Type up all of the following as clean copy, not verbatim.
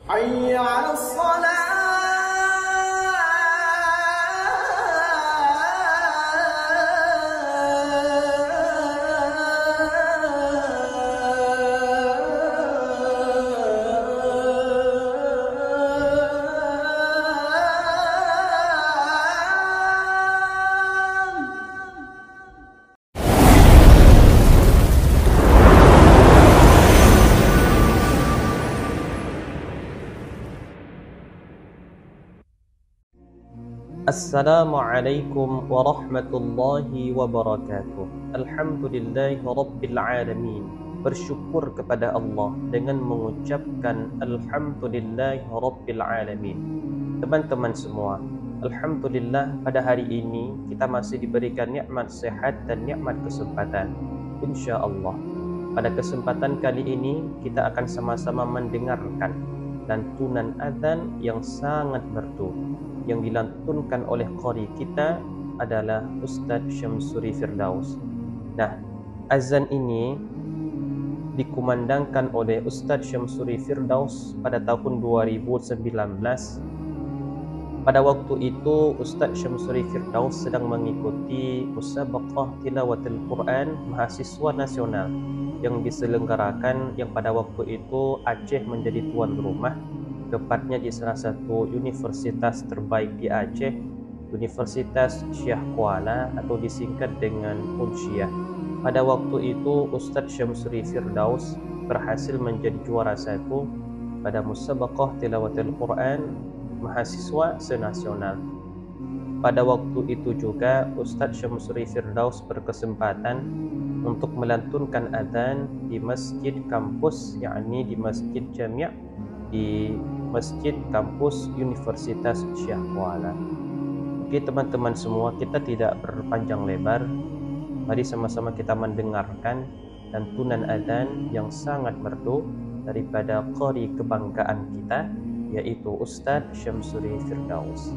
حي على الصلاة. Assalamualaikum warahmatullahi wabarakatuh. Alhamdulillahi rabbil alamin. Bersyukur kepada Allah dengan mengucapkan Alhamdulillahi rabbil alamin. Teman-teman semua, alhamdulillah pada hari ini kita masih diberikan nikmat sehat dan nikmat kesempatan. Insya-Allah pada kesempatan kali ini kita akan sama-sama mendengarkan lantunan azan yang sangat merdu yang dilantunkan oleh qari kita adalah Ustaz Syamsuri Firdaus. Nah, azan ini dikumandangkan oleh Ustaz Syamsuri Firdaus pada tahun 2019. Pada waktu itu Ustaz Syamsuri Firdaus sedang mengikuti musabaqah tilawatul Quran mahasiswa nasional yang diselenggarakan, yang pada waktu itu Aceh menjadi tuan rumah, tepatnya di salah satu universitas terbaik di Aceh, Universitas Syah Kuala atau disingkat dengan Unsyah. Pada waktu itu Ustaz Syamsuri Firdaus berhasil menjadi juara satu pada musabaqah tilawatul Quran mahasiswa senasional. Pada waktu itu juga Ustaz Syamsuri Firdaus berkesempatan untuk melantunkan azan di masjid kampus, yakni di Masjid Jami' di Masjid Kampus Universitas Syah Kuala. Oke teman-teman semua, kita tidak berpanjang lebar. Mari sama-sama kita mendengarkan lantunan azan yang sangat merdu daripada qari kebanggaan kita, yaitu Ustaz Syamsuri Firdaus.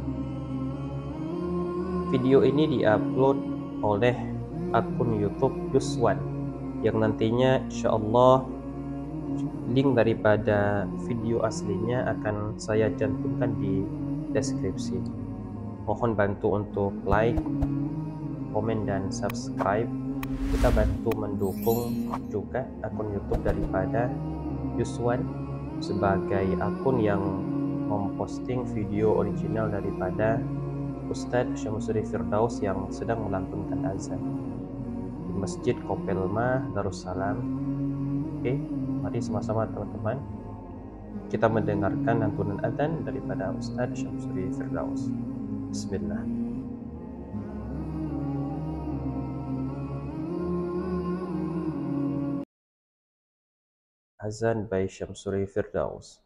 Video ini diupload oleh akun YouTube Yuswan yang nantinya insya-Allah link daripada video aslinya akan saya cantumkan di deskripsi. Mohon bantu untuk like, komen dan subscribe. Kita bantu mendukung juga akun YouTube daripada Yuswan sebagai akun yang memposting video original daripada Ustaz Syamsuri Firdaus yang sedang melantunkan azan di Masjid Kopelma Darussalam. Oke, mari sama-sama teman-teman kita mendengarkan lantunan azan daripada Ustaz Syamsuri Firdaus. Bismillah. Azan by Syamsuri Firdaus.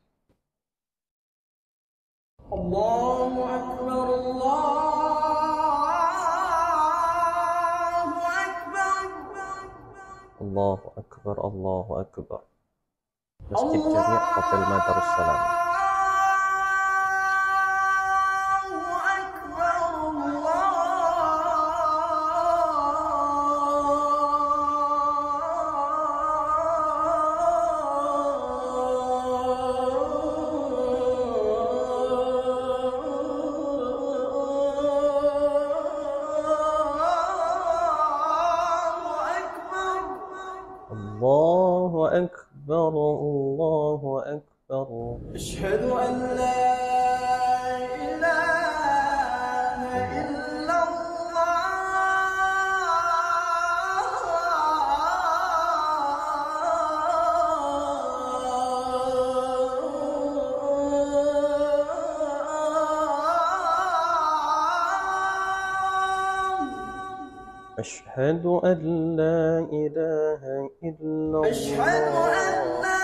Allahu Akbar, Allahu Akbar, Allahu Akbar. Masjid Jami' Kopelma Darussalam. Allahu Akbar, Allahu Akbar. Asyhadu an la ilaha illallah. Asyhadu an la ilaha illallah. Asyhadu an la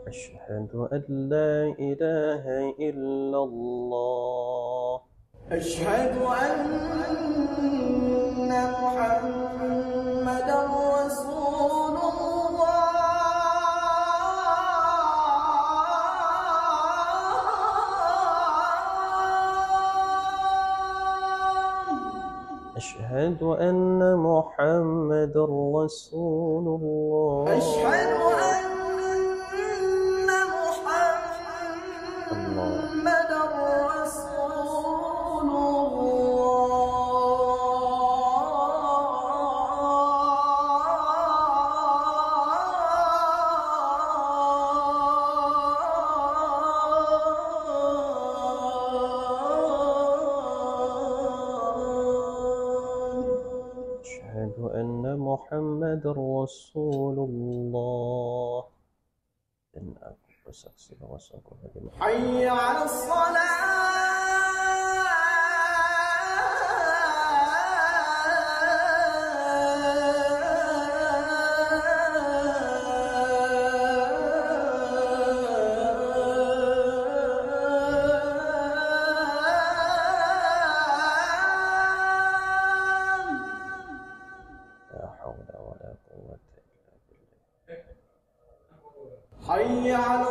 أشهد أن لا إله إلا الله. أشهد أن أشهد أن محمد رسول الله. أشهد أن الله. محمد رسول الله. أشهد أن محمد رسول الله. Dan aku bersaksi bahwa sungguh حي على الصلاة. لا حول ولا قوة إلا بالله. حي على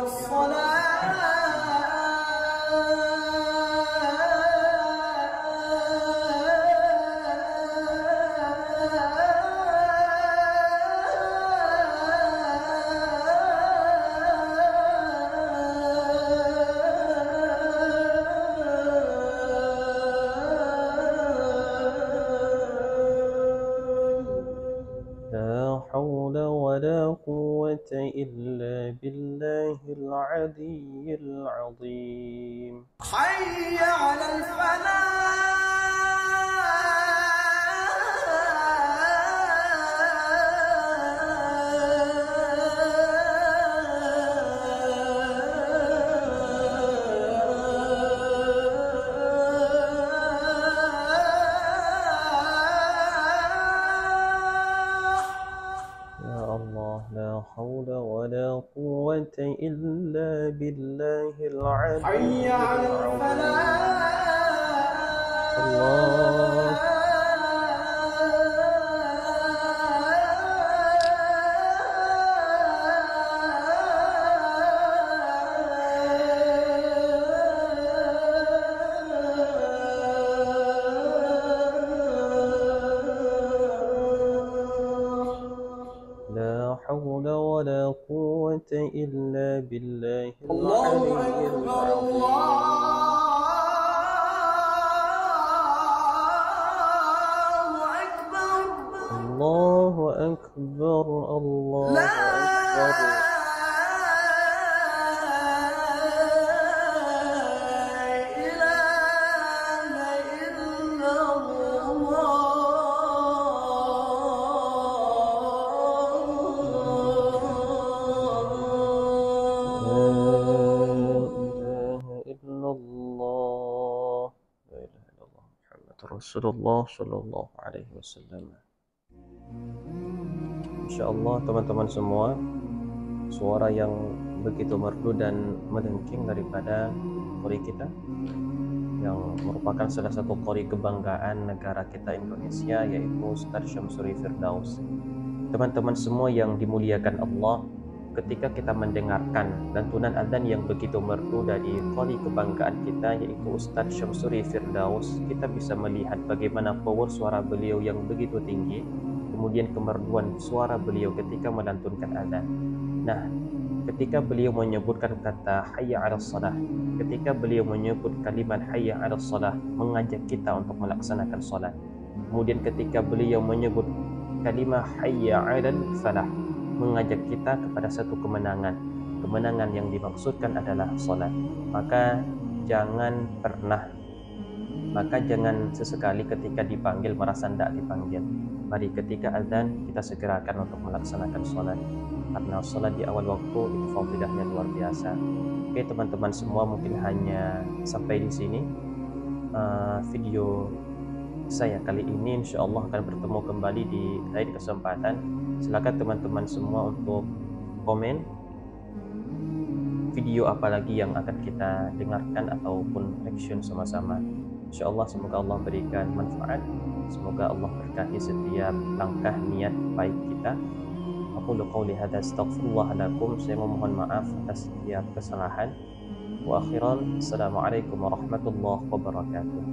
لا حول ولا قوة إلا بالله العلي العظيم. حي على يا الله لا حول ولا قوة إلا بالله العلي حي على الله. لا حول ولا قوة إلا بالله الله العلي أكبر العظيم. الله أكبر الله أكبر الله لا أكبر. إله إلا لا الله. إله إلا الله. لا إله إلا الله محمد رسول الله صلى الله عليه وسلم. InsyaAllah teman-teman semua, suara yang begitu merdu dan melengking daripada qori kita yang merupakan salah satu qori kebanggaan negara kita Indonesia, yaitu Ustaz Syamsuri Firdaus. Teman-teman semua yang dimuliakan Allah, ketika kita mendengarkan lantunan adzan yang begitu merdu dari qori kebanggaan kita, yaitu Ustaz Syamsuri Firdaus, kita bisa melihat bagaimana power suara beliau yang begitu tinggi, kemudian kemerduan suara beliau ketika melantunkan adzan. Nah, ketika beliau menyebutkan kata hayya 'alas shalah, ketika beliau menyebut kalimat hayya 'alas shalah, mengajak kita untuk melaksanakan salat. Kemudian ketika beliau menyebut kalimat hayya 'alal falah, mengajak kita kepada satu kemenangan. Kemenangan yang dimaksudkan adalah salat. Maka jangan sesekali ketika dipanggil merasa tidak dipanggil. Mari ketika azan kita segerakan untuk melaksanakan salat, karena salat di awal waktu itu fadilahnya luar biasa. Oke teman-teman semua, mungkin hanya sampai di sini video saya kali ini. InsyaAllah akan bertemu kembali di lain kesempatan. Silakan teman-teman semua untuk komen video apa lagi yang akan kita dengarkan ataupun action sama-sama. InsyaAllah semoga Allah berikan manfaat, semoga Allah berkahi setiap langkah niat baik kita. Aku qauli hadza astaghfirullah lakum, saya memohon maaf atas setiap kesalahan. Wa akhiran, assalamualaikum warahmatullahi wabarakatuh.